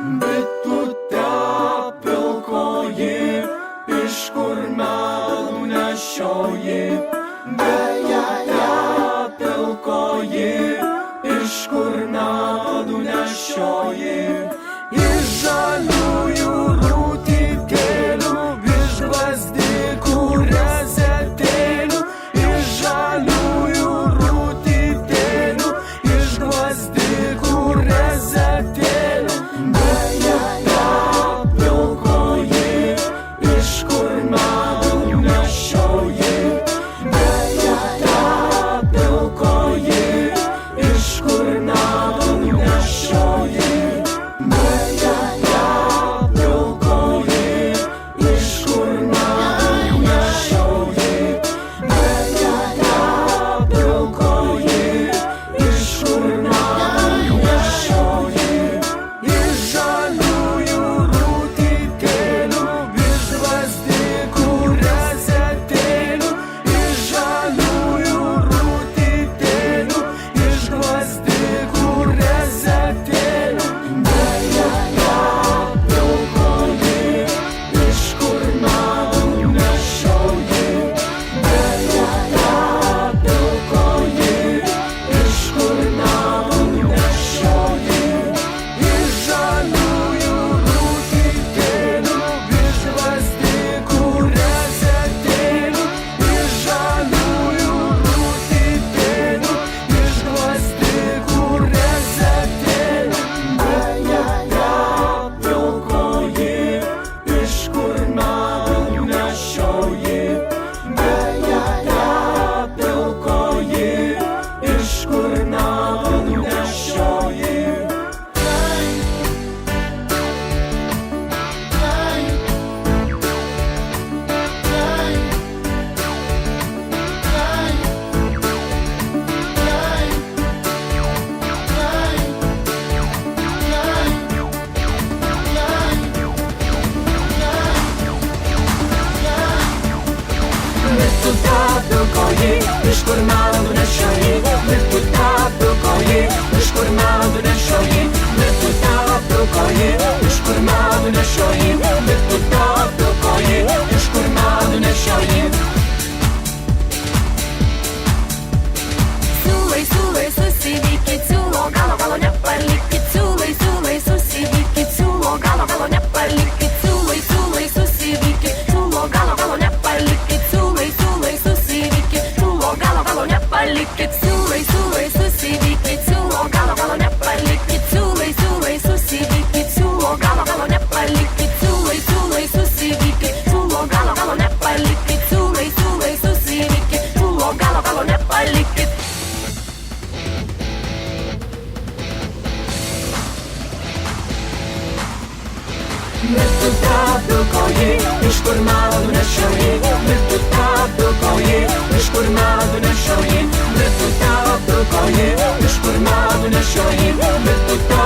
Bitute pilkoji, iš kur medų nešioji. Bitute pilkoji, iš kur medų nešioji. Iš žaliųjų rūtytėlių, iš gvazdikų rezetėlių. Iš žaliųjų rūtytėlių, iš gvazdikų rezetėlių. Iš kur medų nešioji, bitute pilkoji, iš kur medų nešioji, bitute pilkoji, iš kur medų nešioji, bitute pilkoji, iš kur medų nešioji. Siūlai, siūlai, susivykit, siūlo galo, galo nepalikit. Siūlai, siūlai, susivykit, siūlo galo, galo nepalikit. Siūlai, siūlai, susivykit, siūlo galo, galo nepalikit. Siūlai, siūlai, susivykit, siūlo galo, galo nepalikit. Siūlai, siūlai, susivykit, siūlo galo, galo nepalikit. Siūlai, siūlai, susivykit, siūlo galo, galo nepalikit. Siūlai, siūlai, susivykit, siūlo galo, galo nepalikit. Siūlai, siūlai, susivykit, siūlo galo, galo nepalikit. Bitute pilkoji, iš kur medų nešioji, bitute pilkoji, iš kur medų nešioji, bitute pilkoji, iš kur medų nešioji, bitute